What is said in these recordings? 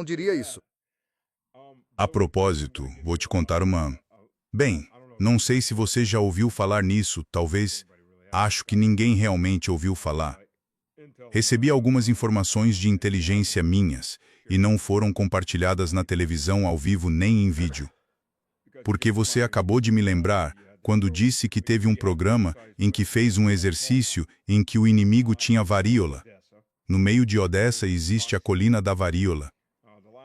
Não diria isso. A propósito, vou te contar uma... Bem, não sei se você já ouviu falar nisso, talvez... Acho que ninguém realmente ouviu falar. Recebi algumas informações de inteligência minhas e não foram compartilhadas na televisão ao vivo nem em vídeo. Porque você acabou de me lembrar quando disse que teve um programa em que fez um exercício em que o inimigo tinha varíola. No meio de Odessa existe a colina da varíola.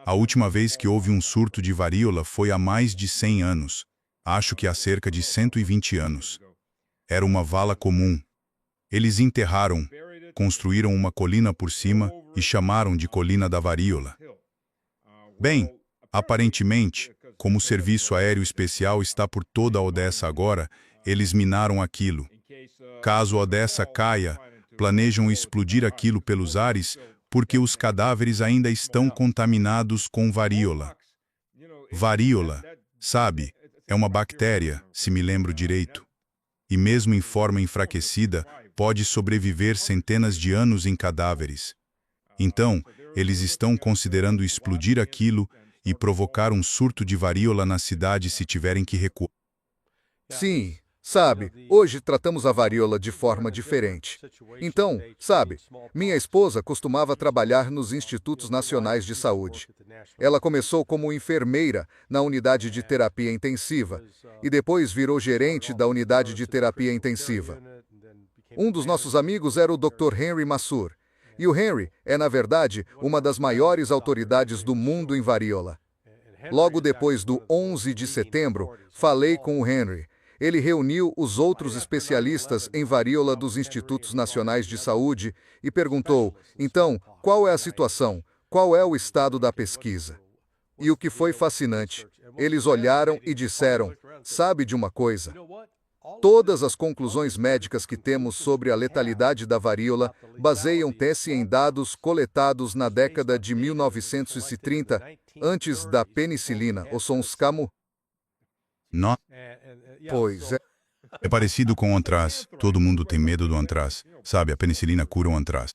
A última vez que houve um surto de varíola foi há mais de 100 anos. Acho que há cerca de 120 anos. Era uma vala comum. Eles enterraram, construíram uma colina por cima e chamaram de colina da varíola. Bem, aparentemente, como o serviço aéreo especial está por toda a Odessa agora, eles minaram aquilo. Caso Odessa caia, planejam explodir aquilo pelos ares porque os cadáveres ainda estão contaminados com varíola. Varíola, sabe, é uma bactéria, se me lembro direito. E mesmo em forma enfraquecida, pode sobreviver centenas de anos em cadáveres. Então, eles estão considerando explodir aquilo e provocar um surto de varíola na cidade se tiverem que recuar. Sim, sabe, hoje tratamos a varíola de forma diferente. Então, sabe, minha esposa costumava trabalhar nos Institutos Nacionais de Saúde. Ela começou como enfermeira na unidade de terapia intensiva e depois virou gerente da unidade de terapia intensiva. Um dos nossos amigos era o Dr. Henry Massur. E o Henry é, na verdade, uma das maiores autoridades do mundo em varíola. Logo depois do 11 de setembro, falei com o Henry. Ele reuniu os outros especialistas em varíola dos Institutos Nacionais de Saúde e perguntou, então, qual é a situação? Qual é o estado da pesquisa? E o que foi fascinante, eles olharam e disseram, sabe de uma coisa? Todas as conclusões médicas que temos sobre a letalidade da varíola baseiam-se em dados coletados na década de 1930, antes da penicilina, ou Sonscamo. Não, Pois é. é parecido com o antraz. Todo mundo tem medo do antraz. Sabe, a penicilina cura o antraz.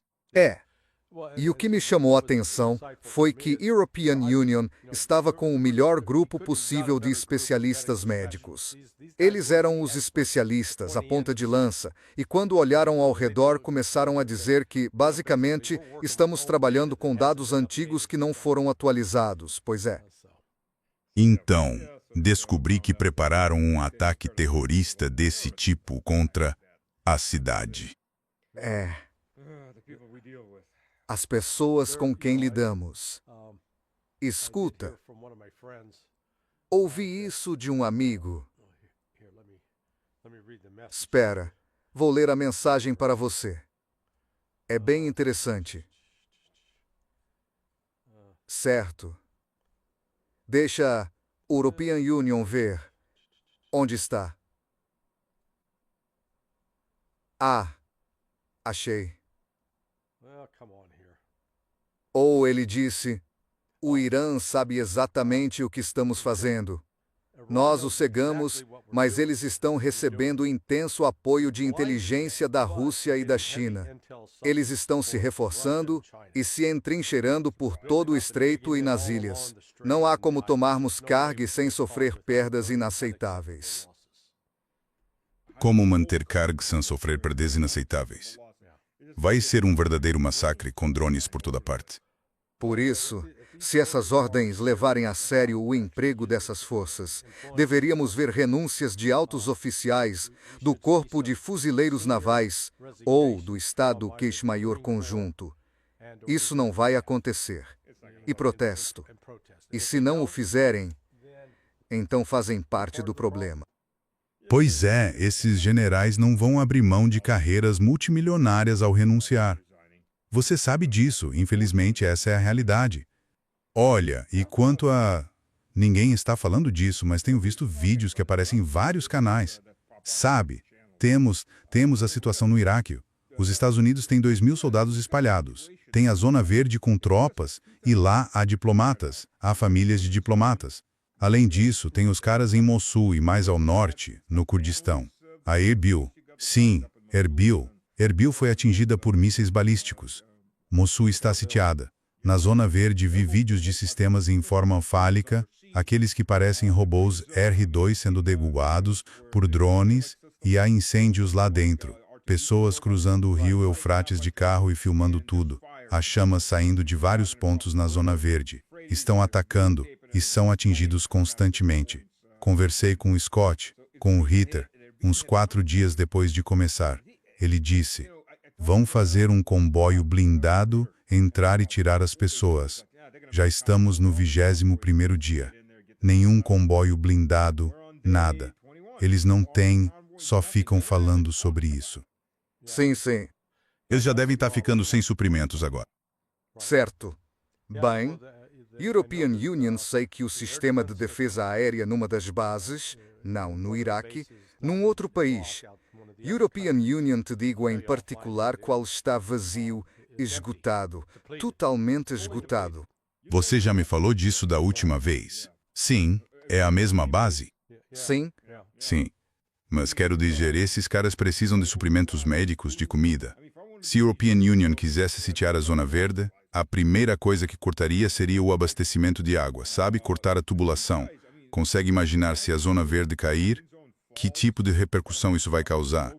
E o que me chamou a atenção foi que European Union estava com o melhor grupo possível de especialistas médicos. Eles eram os especialistas, a ponta de lança, e quando olharam ao redor começaram a dizer que, basicamente, estamos trabalhando com dados antigos que não foram atualizados, pois é. Então, descobri que prepararam um ataque terrorista desse tipo contra a cidade. As pessoas com quem lidamos. Escuta, ouvi isso de um amigo. Espera, vou ler a mensagem para você. É bem interessante. Certo. Deixa a European Union ver. Onde está? Ah, achei. Ou ele disse, o Irã sabe exatamente o que estamos fazendo. Nós o cegamos, mas eles estão recebendo intenso apoio de inteligência da Rússia e da China. Eles estão se reforçando e se entrincheirando por todo o estreito e nas ilhas. Não há como tomarmos carga sem sofrer perdas inaceitáveis. Como manter carga sem sofrer perdas inaceitáveis? Vai ser um verdadeiro massacre com drones por toda parte. Por isso, se essas ordens levarem a sério o emprego dessas forças, deveríamos ver renúncias de altos oficiais do Corpo de Fuzileiros Navais ou do Estado Queixo-Maior Conjunto. Isso não vai acontecer. E protesto. E se não o fizerem, então fazem parte do problema. Pois é, esses generais não vão abrir mão de carreiras multimilionárias ao renunciar. Você sabe disso, infelizmente essa é a realidade. Olha, e quanto a... Ninguém está falando disso, mas tenho visto vídeos que aparecem em vários canais. Sabe, temos a situação no Iraque. Os Estados Unidos têm 2.000 soldados espalhados. Tem a Zona Verde com tropas e lá há diplomatas, há famílias de diplomatas. Além disso, tem os caras em Mossul e mais ao norte, no Kurdistão. A Erbil. Sim, Erbil. Erbil foi atingida por mísseis balísticos. Mossul está sitiada. Na zona verde vi vídeos de sistemas em forma fálica, aqueles que parecem robôs R2 sendo derrubados por drones, e há incêndios lá dentro. Pessoas cruzando o rio Eufrates de carro e filmando tudo. Há chamas saindo de vários pontos na zona verde. Estão atacando e são atingidos constantemente. Conversei com o Scott, com o Ritter, uns 4 dias depois de começar. Ele disse: vão fazer um comboio blindado, entrar e tirar as pessoas. Já estamos no 21º dia. Nenhum comboio blindado, nada. Eles não têm, só ficam falando sobre isso. Sim, sim. Eles já devem estar ficando sem suprimentos agora. Certo. Bem, European Union sei que o sistema de defesa aérea numa das bases, não no Iraque, num outro país. European Union te digo em particular qual está vazio, esgotado, totalmente esgotado. Você já me falou disso da última vez. Sim, é a mesma base. Sim, Sim. Mas quero dizer, esses caras precisam de suprimentos médicos, de comida. Se a European Union quisesse sitiar a Zona Verde, a primeira coisa que cortaria seria o abastecimento de água, sabe? Cortar a tubulação. Consegue imaginar se a Zona Verde cair? Que tipo de repercussão isso vai causar?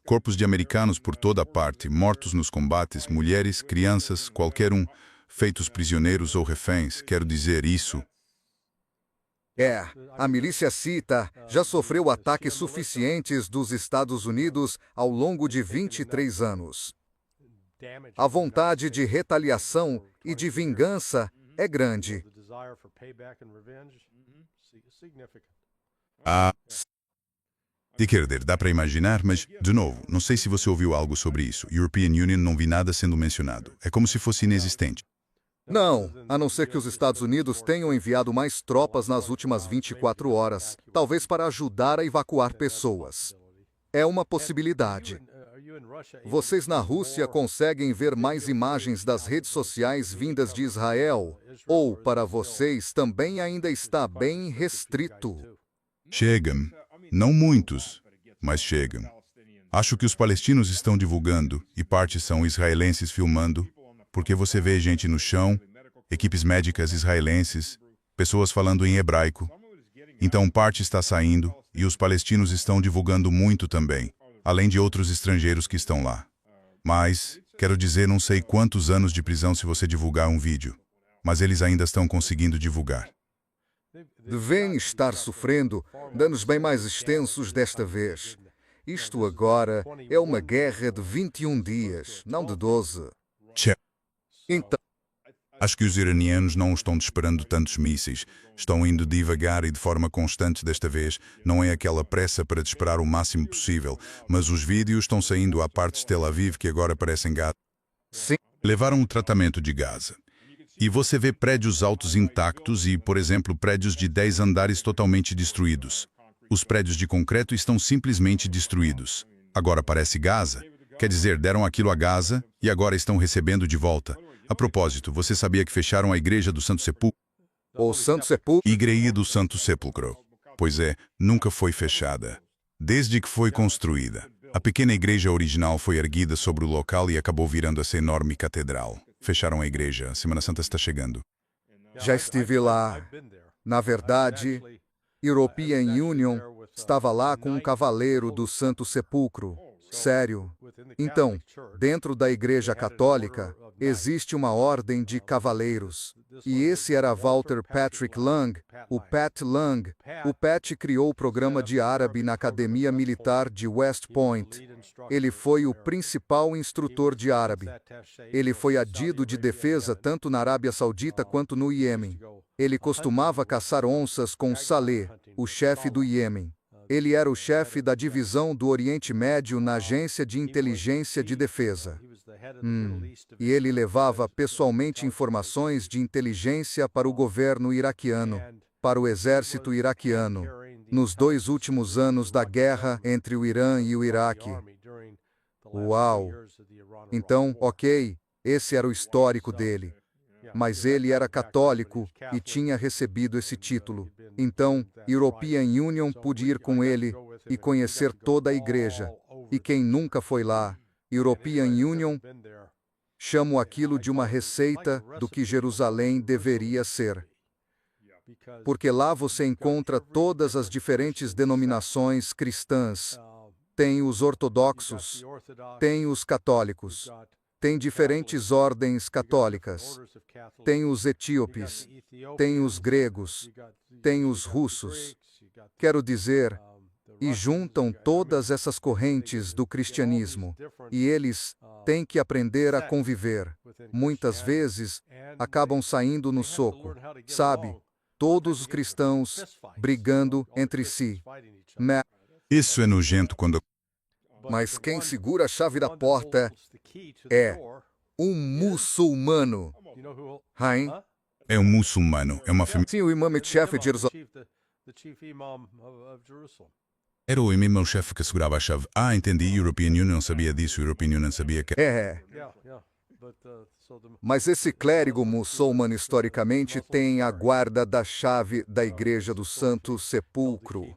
Corpos de americanos por toda parte, mortos nos combates, mulheres, crianças, qualquer um, feitos prisioneiros ou reféns. Quero dizer isso. a milícia Sita já sofreu ataques suficientes dos Estados Unidos ao longo de 23 anos. A vontade de retaliação e de vingança é grande. De querer, dá para imaginar, mas, de novo, não sei se você ouviu algo sobre isso. European Union não vi nada sendo mencionado. É como se fosse inexistente. Não, a não ser que os Estados Unidos tenham enviado mais tropas nas últimas 24 horas, talvez para ajudar a evacuar pessoas. É uma possibilidade. Vocês na Rússia conseguem ver mais imagens das redes sociais vindas de Israel? Ou, para vocês, também ainda está bem restrito? Chegam. Não muitos, mas chegam. Acho que os palestinos estão divulgando, e parte são israelenses filmando, porque você vê gente no chão, equipes médicas israelenses, pessoas falando em hebraico. Então parte está saindo, e os palestinos estão divulgando muito também, além de outros estrangeiros que estão lá. Mas, quero dizer, não sei quantos anos de prisão se você divulgar um vídeo, mas eles ainda estão conseguindo divulgar. Devem estar sofrendo danos bem mais extensos desta vez. Isto agora é uma guerra de 21 dias, não de 12. Então, Acho que os iranianos não estão disparando tantos mísseis. Estão indo devagar e de forma constante desta vez. Não é aquela pressa para disparar o máximo possível. Mas os vídeos estão saindo à parte de Tel Aviv que agora parecem Gaza. sim, Levaram o tratamento de Gaza. E você vê prédios altos intactos e, por exemplo, prédios de 10 andares totalmente destruídos. Os prédios de concreto estão simplesmente destruídos. Agora parece Gaza. Quer dizer, deram aquilo a Gaza e agora estão recebendo de volta. A propósito, você sabia que fecharam a igreja do Santo Sepulcro? o Santo Sepulcro. Igreja do Santo Sepulcro. Pois é, nunca foi fechada. Desde que foi construída. A pequena igreja original foi erguida sobre o local e acabou virando essa enorme catedral. Fecharam a igreja. A Semana Santa está chegando. Já estive lá. Na verdade, European Union estava lá com um cavaleiro do Santo Sepulcro. Sério. Então, dentro da Igreja Católica, existe uma ordem de cavaleiros. E esse era Walter Patrick Lang, o Pat Lang. O Pat criou o programa de árabe na Academia Militar de West Point. Ele foi o principal instrutor de árabe. Ele foi adido de defesa tanto na Arábia Saudita quanto no Iêmen. Ele costumava caçar onças com Saleh, o chefe do Iêmen. Ele era o chefe da divisão do Oriente Médio na Agência de Inteligência de Defesa. E ele levava pessoalmente informações de inteligência para o governo iraquiano, para o exército iraquiano, nos 2 últimos anos da guerra entre o Irã e o Iraque. Uau! Então, ok, esse era o histórico dele. Mas ele era católico e tinha recebido esse título. Então, European Union pôde ir com ele e conhecer toda a igreja. E quem nunca foi lá, European Union Chamo aquilo de uma receita do que Jerusalém deveria ser. Porque lá você encontra todas as diferentes denominações cristãs. Tem os ortodoxos, tem os católicos, tem diferentes ordens católicas, tem os etíopes, tem os gregos, tem os russos. Quero dizer, e juntam todas essas correntes do cristianismo, e eles têm que aprender a conviver. Muitas vezes, acabam saindo no soco, sabe? Todos os cristãos brigando entre si. Isso é nojento quando... Mas quem segura a chave da porta é um muçulmano. Hein? É um muçulmano, é uma família... Sim, o imã-chefe de Jerusalém. Era o imã-chefe que segurava a chave. Ah, entendi, European Union não sabia disso, European Union não sabia que... Mas esse clérigo muçulmano historicamente tem a guarda da chave da Igreja do Santo Sepulcro.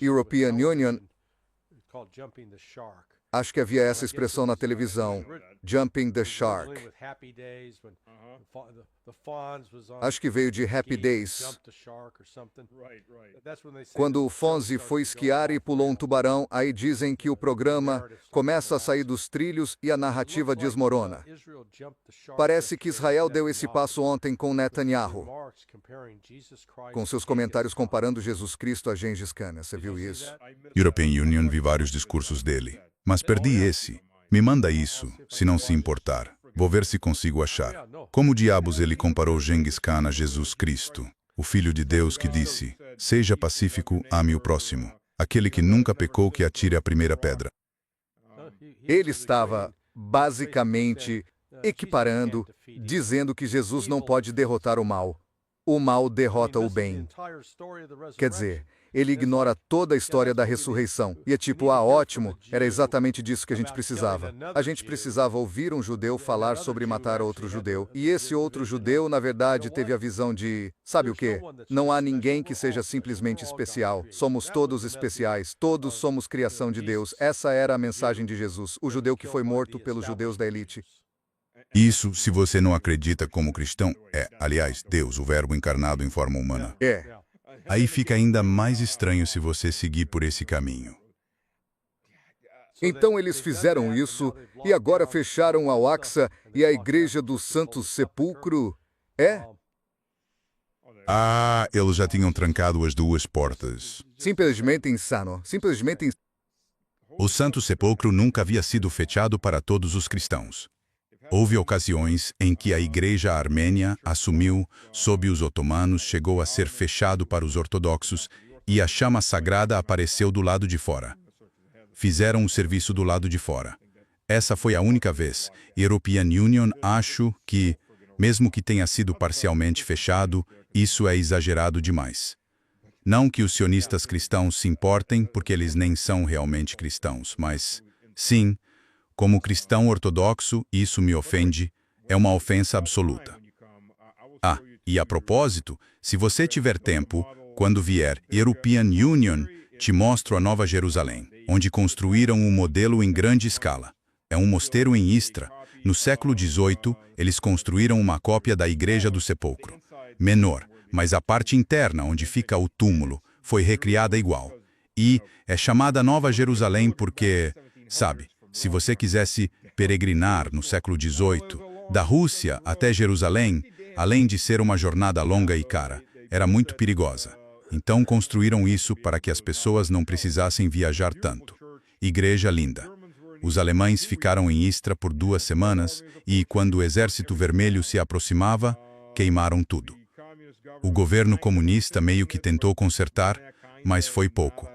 European Union, acho que havia essa expressão na televisão, jumping the shark. Acho que veio de Happy Days. Quando o Fonzie foi esquiar e pulou um tubarão, aí dizem que o programa começa a sair dos trilhos e a narrativa desmorona. Parece que Israel deu esse passo ontem com Netanyahu, com seus comentários comparando Jesus Cristo a Gengis Khan. Você viu isso? European Union, vi vários discursos dele. Mas perdi esse. Me manda isso, se não se importar. Vou ver se consigo achar. Como diabos ele comparou Gengis Khan a Jesus Cristo, o Filho de Deus que disse, seja pacífico, ame o próximo. Aquele que nunca pecou que atire a primeira pedra. Ele estava, basicamente, equiparando, dizendo que Jesus não pode derrotar o mal. O mal derrota o bem. Quer dizer, ele ignora toda a história da ressurreição. E é tipo, ótimo, era exatamente disso que a gente precisava. A gente precisava ouvir um judeu falar sobre matar outro judeu. E esse outro judeu, na verdade, teve a visão de, sabe o quê? Não há ninguém que seja simplesmente especial. Somos todos especiais. Todos somos criação de Deus. Essa era a mensagem de Jesus, o judeu que foi morto pelos judeus da elite. Isso, se você não acredita como cristão, aliás, Deus, o verbo encarnado em forma humana. Aí fica ainda mais estranho se você seguir por esse caminho. Então eles fizeram isso e agora fecharam a Aqsa e a Igreja do Santo Sepulcro. Eles já tinham trancado as duas portas. Simplesmente insano. O Santo Sepulcro nunca havia sido fechado para todos os cristãos. Houve ocasiões em que a Igreja Armênia assumiu, sob os otomanos, chegou a ser fechado para os ortodoxos e a chama sagrada apareceu do lado de fora. Fizeram o serviço do lado de fora. Essa foi a única vez. European Union, acho que, mesmo que tenha sido parcialmente fechado, isso é exagerado demais. Não que os sionistas cristãos se importem, porque eles nem são realmente cristãos, mas, sim, como cristão ortodoxo, isso me ofende, é uma ofensa absoluta. E a propósito, se você tiver tempo, quando vier European Union, te mostro a Nova Jerusalém, onde construíram um modelo em grande escala. É um mosteiro em Istra. No século XVIII, eles construíram uma cópia da Igreja do Sepulcro. Menor, mas a parte interna, onde fica o túmulo, foi recriada igual. E é chamada Nova Jerusalém porque, sabe, se você quisesse peregrinar no século XVIII, da Rússia até Jerusalém, além de ser uma jornada longa e cara, era muito perigosa. Então construíram isso para que as pessoas não precisassem viajar tanto. Igreja linda. Os alemães ficaram em Istra por 2 semanas e, quando o Exército Vermelho se aproximava, queimaram tudo. O governo comunista meio que tentou consertar, mas foi pouco.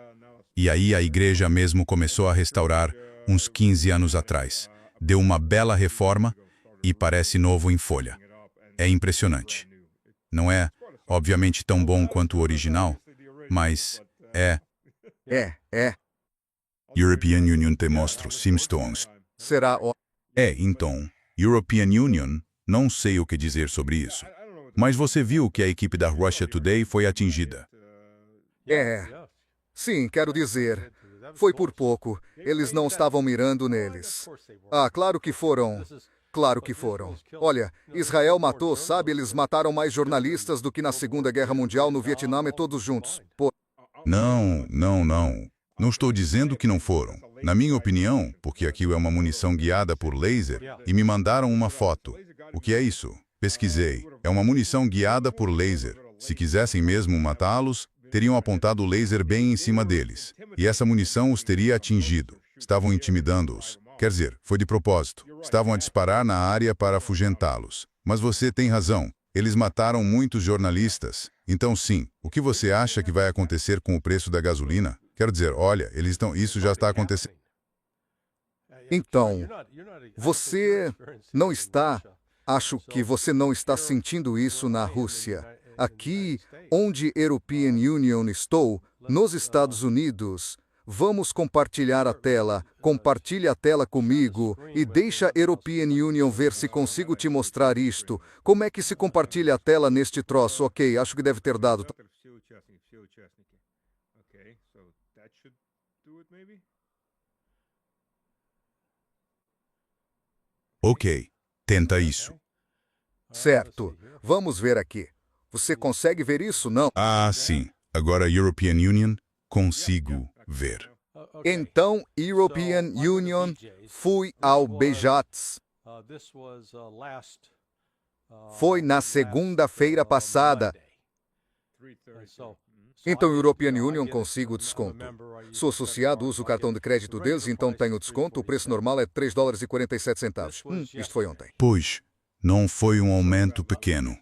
E aí a igreja mesmo começou a restaurar uns 15 anos atrás. Deu uma bela reforma e parece novo em folha. É impressionante. Não é, obviamente, tão bom quanto o original, mas é. European Union te mostro Simstones. Será o... Então, European Union, não sei o que dizer sobre isso. Mas você viu que a equipe da Russia Today foi atingida. Sim, quero dizer, foi por pouco. Eles não estavam mirando neles. Ah, claro que foram. Claro que foram. Olha, Israel matou, sabe, eles mataram mais jornalistas do que na Segunda Guerra Mundial no Vietnã e todos juntos. Pô, Não, não, não. Não estou dizendo que não foram. Na minha opinião, porque aquilo é uma munição guiada por laser, e me mandaram uma foto. O que é isso? Pesquisei. É uma munição guiada por laser. Se quisessem mesmo matá-los, teriam apontado o laser bem em cima deles. E essa munição os teria atingido. Estavam intimidando-os. Quer dizer, foi de propósito. Estavam a disparar na área para afugentá-los. Mas você tem razão. Eles mataram muitos jornalistas. Então, sim, o que você acha que vai acontecer com o preço da gasolina? Quero dizer, olha, isso já está acontecendo. então, você não está... Acho que você não está sentindo isso na Rússia. Aqui, onde European Union estou, nos Estados Unidos, vamos compartilhar a tela. Compartilhe a tela comigo e deixa European Union ver se consigo te mostrar isto. Como é que se compartilha a tela neste troço? Ok, acho que deve ter dado. Ok, tenta isso. Certo. Vamos ver aqui. Você consegue ver isso? Não? Ah, sim. Agora European Union, consigo ver. Então, European Union, fui ao BJATS. Foi na segunda-feira passada. Então, European Union, consigo desconto. Sou associado, uso o cartão de crédito deles, então tenho desconto. O preço normal é $3,47. Isto foi ontem. Pois, não foi um aumento pequeno.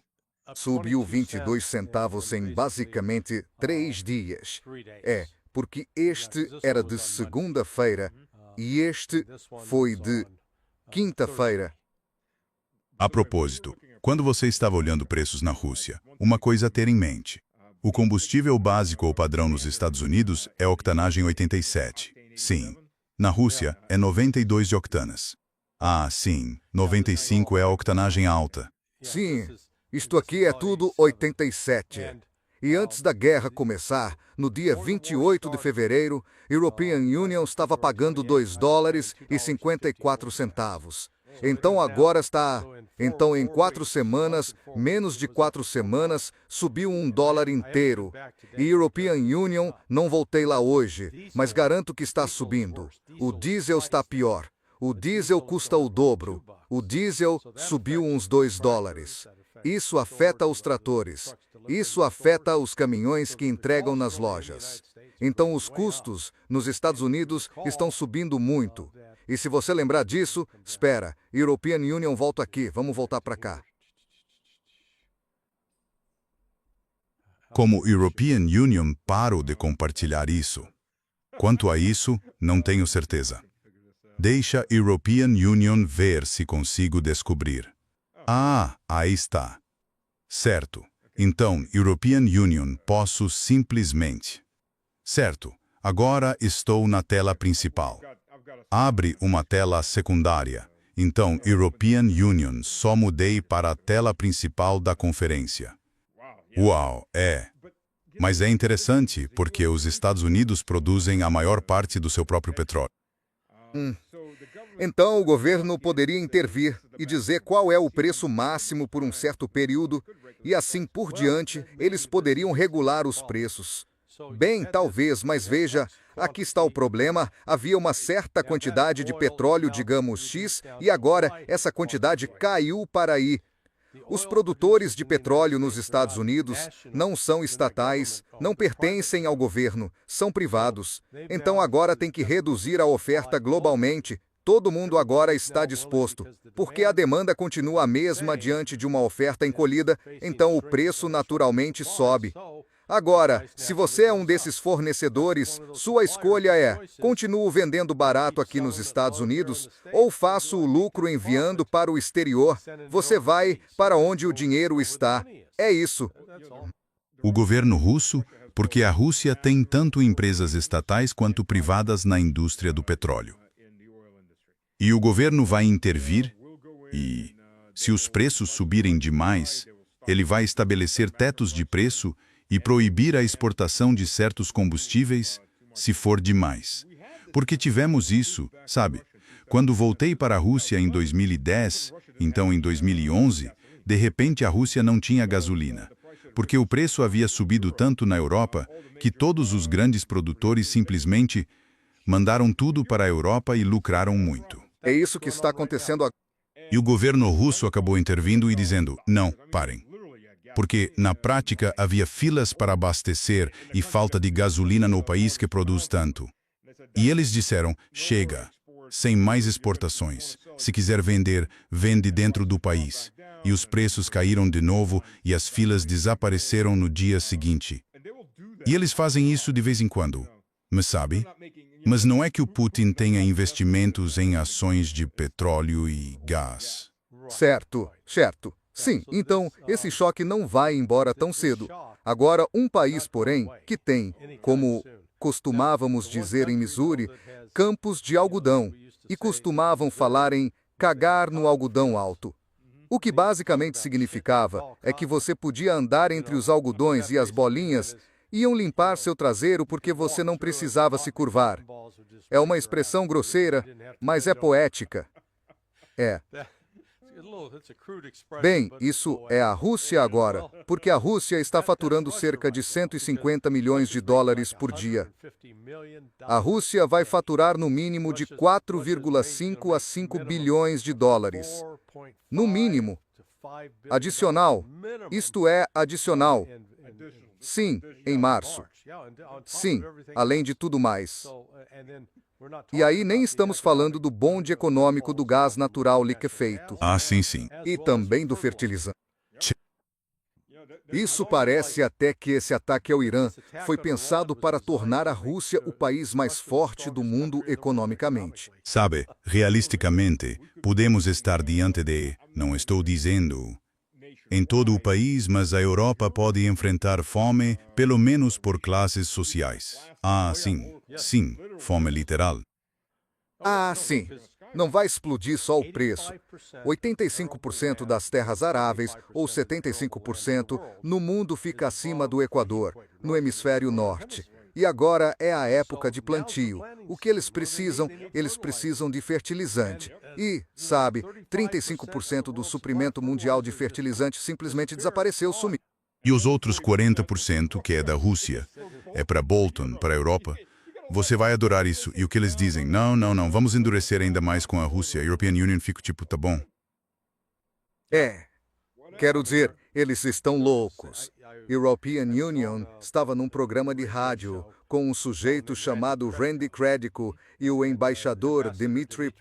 Subiu 22 centavos em basicamente 3 dias. É, porque este era de segunda-feira e este foi de quinta-feira. A propósito, quando você estava olhando preços na Rússia, uma coisa a ter em mente. O combustível básico ou padrão nos Estados Unidos é octanagem 87. Sim. Na Rússia, é 92 de octanas. Ah, sim. 95 é a octanagem alta. Sim, isto aqui é tudo 87. E antes da guerra começar, no dia 28 de fevereiro, European Union estava pagando $2,54. Então agora está... Então em 4 semanas, menos de 4 semanas, subiu $1 inteiro. E European Union, não voltei lá hoje, mas garanto que está subindo. O diesel está pior. O diesel custa o dobro. O diesel subiu uns $2. Isso afeta os tratores. Isso afeta os caminhões que entregam nas lojas. Então os custos nos Estados Unidos estão subindo muito. E se você lembrar disso, espera, European Union volta aqui, vamos voltar para cá. Como European Union parou de compartilhar isso? Quanto a isso, não tenho certeza. Deixa European Union ver se consigo descobrir. Ah, aí está. Certo. Então, European Union, posso simplesmente... Certo. Agora estou na tela principal. Abre uma tela secundária. Então, European Union, só mudei para a tela principal da conferência. Uau, é. Mas é interessante, porque os Estados Unidos produzem a maior parte do seu próprio petróleo. Então o governo poderia intervir e dizer qual é o preço máximo por um certo período, e assim por diante, eles poderiam regular os preços. Bem, talvez, mas veja, aqui está o problema, havia uma certa quantidade de petróleo, digamos X, e agora essa quantidade caiu para Y. Os produtores de petróleo nos Estados Unidos não são estatais, não pertencem ao governo, são privados. Então agora tem que reduzir a oferta globalmente. Todo mundo agora está disposto, porque a demanda continua a mesma diante de uma oferta encolhida, então o preço naturalmente sobe. Agora, se você é um desses fornecedores, sua escolha é: continuo vendendo barato aqui nos Estados Unidos ou faço o lucro enviando para o exterior? Você vai para onde o dinheiro está. É isso. O governo russo, porque a Rússia tem tanto empresas estatais quanto privadas na indústria do petróleo. E o governo vai intervir e, se os preços subirem demais, ele vai estabelecer tetos de preço e proibir a exportação de certos combustíveis se for demais. Porque tivemos isso, sabe? Quando voltei para a Rússia em 2010, então em 2011, de repente a Rússia não tinha gasolina. Porque o preço havia subido tanto na Europa que todos os grandes produtores simplesmente mandaram tudo para a Europa e lucraram muito. É isso que está acontecendo agora. E o governo russo acabou intervindo e dizendo, não, parem. Porque, na prática, havia filas para abastecer e falta de gasolina no país que produz tanto. E eles disseram, chega, sem mais exportações. Se quiser vender, vende dentro do país. E os preços caíram de novo e as filas desapareceram no dia seguinte. E eles fazem isso de vez em quando, mas sabe? Mas não é que o Putin tenha investimentos em ações de petróleo e gás. Certo, certo. Sim, então esse choque não vai embora tão cedo. Agora, um país, porém, que tem, como costumávamos dizer em Missouri, campos de algodão, e costumavam falar em cagar no algodão alto. O que basicamente significava é que você podia andar entre os algodões e as bolinhas iam limpar seu traseiro porque você não precisava se curvar. É uma expressão grosseira, mas é poética. É. Bem, isso é a Rússia agora, porque a Rússia está faturando cerca de 150 milhões de dólares por dia. A Rússia vai faturar no mínimo de 4,5 a 5 bilhões de dólares. No mínimo. Adicional. Isto é adicional. Sim, em março. Sim, além de tudo mais. E aí nem estamos falando do bonde econômico do gás natural liquefeito. Ah, sim, sim. E também do fertilizante. Isso parece até que esse ataque ao Irã foi pensado para tornar a Rússia o país mais forte do mundo economicamente. Sabe, realisticamente, podemos estar diante de, não estou dizendo, em todo o país, mas a Europa pode enfrentar fome, pelo menos por classes sociais. Ah, sim, sim, fome literal. Ah, sim. Não vai explodir só o preço. 85% das terras aráveis, ou 75%, no mundo fica acima do Equador, no hemisfério norte. E agora é a época de plantio. O que eles precisam? Eles precisam de fertilizante. E, sabe, 35% do suprimento mundial de fertilizante simplesmente desapareceu, sumiu. E os outros 40%, que é da Rússia, é para Bolton, para a Europa. Você vai adorar isso. E o que eles dizem? Não, não, não, vamos endurecer ainda mais com a Rússia. A European Union fica tipo, tá bom. Quero dizer, eles estão loucos. European Union estava num programa de rádio com um sujeito chamado Randy Kredico e o embaixador Dmitry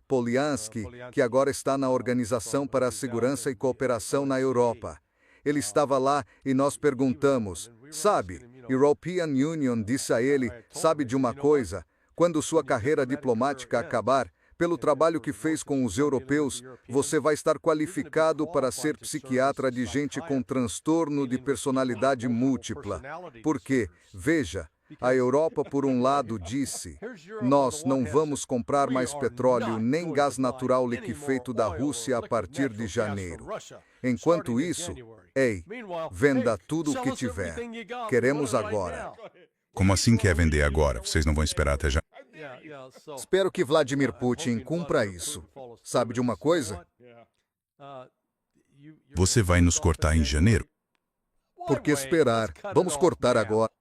Polyansky, que agora está na Organização para a Segurança e Cooperação na Europa. Ele estava lá e nós perguntamos, sabe, European Union disse a ele, sabe de uma coisa, quando sua carreira diplomática acabar, pelo trabalho que fez com os europeus, você vai estar qualificado para ser psiquiatra de gente com transtorno de personalidade múltipla. Porque, veja, a Europa, por um lado, disse, nós não vamos comprar mais petróleo nem gás natural liquefeito da Rússia a partir de janeiro. Enquanto isso, venda tudo o que tiver. Queremos agora. Como assim quer vender agora? Vocês não vão esperar até já? Espero que Vladimir Putin cumpra isso. Sabe de uma coisa? Você vai nos cortar em janeiro? Por que esperar? Vamos cortar agora.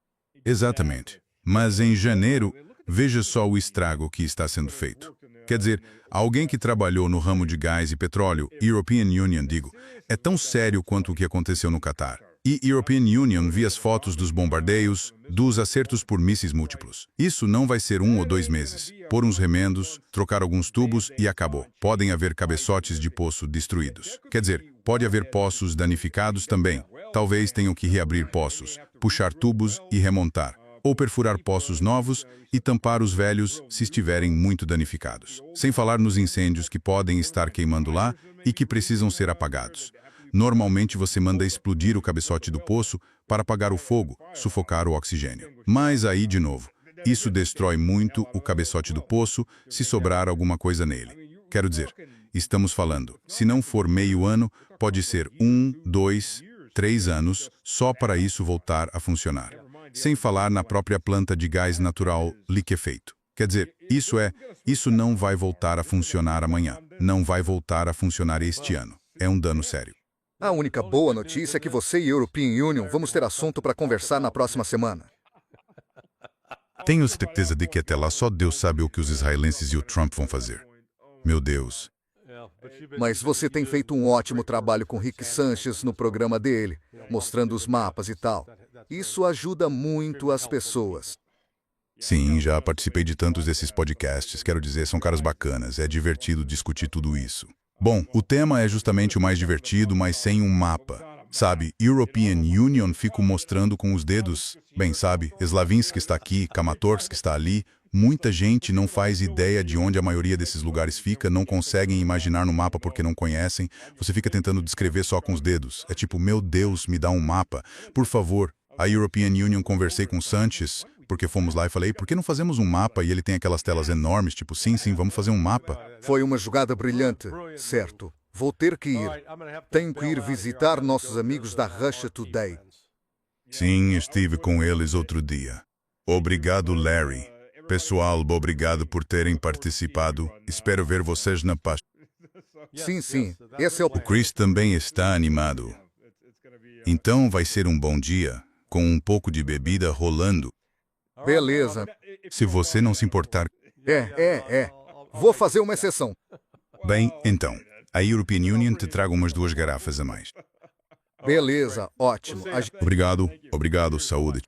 Exatamente. Mas em janeiro, veja só o estrago que está sendo feito. Quer dizer, alguém que trabalhou no ramo de gás e petróleo, European Union, digo, é tão sério quanto o que aconteceu no Catar. E European Union via as fotos dos bombardeios, dos acertos por mísseis múltiplos. Isso não vai ser 1 ou 2 meses. Pôr uns remendos, trocar alguns tubos e acabou. Podem haver cabeçotes de poço destruídos. Quer dizer, pode haver poços danificados também. Talvez tenham que reabrir poços, puxar tubos e remontar. Ou perfurar poços novos e tampar os velhos se estiverem muito danificados. Sem falar nos incêndios que podem estar queimando lá e que precisam ser apagados. Normalmente você manda explodir o cabeçote do poço para apagar o fogo, sufocar o oxigênio. Mas aí, de novo, isso destrói muito o cabeçote do poço se sobrar alguma coisa nele. Quero dizer, estamos falando, se não for meio ano, pode ser 1, 2, 3 anos só para isso voltar a funcionar. Sem falar na própria planta de gás natural liquefeito. Quer dizer, isso não vai voltar a funcionar amanhã. Não vai voltar a funcionar este ano. É um dano sério. A única boa notícia é que você e a European Union vamos ter assunto para conversar na próxima semana. Tenho certeza de que até lá só Deus sabe o que os israelenses e o Trump vão fazer. Meu Deus. Mas você tem feito um ótimo trabalho com Rick Sanchez no programa dele, mostrando os mapas e tal. Isso ajuda muito as pessoas. Sim, já participei de tantos desses podcasts. Quero dizer, são caras bacanas. É divertido discutir tudo isso. Bom, o tema é justamente o mais divertido, mas sem um mapa. Sabe, European Union fico mostrando com os dedos. Bem, sabe, Slavinsky está aqui, Kramatorsk está ali. Muita gente não faz ideia de onde a maioria desses lugares fica, não conseguem imaginar no mapa porque não conhecem. Você fica tentando descrever só com os dedos. É tipo, meu Deus, me dá um mapa. Por favor, a European Union conversei com Sanchez, porque fomos lá e falei, por que não fazemos um mapa? E ele tem aquelas telas enormes, tipo, sim, vamos fazer um mapa. Foi uma jogada brilhante, certo. Vou ter que ir. Tenho que ir visitar nossos amigos da Russia Today. Sim, estive com eles outro dia. Obrigado, Larry. Pessoal, obrigado por terem participado. Espero ver vocês na paz. Sim, esse é o... O Chris também está animado. Então vai ser um bom dia, com um pouco de bebida rolando. Beleza. Se você não se importar. Vou fazer uma exceção. Bem, então, a European Union te traga umas 2 garrafas a mais. Beleza, ótimo. Obrigado, saúde.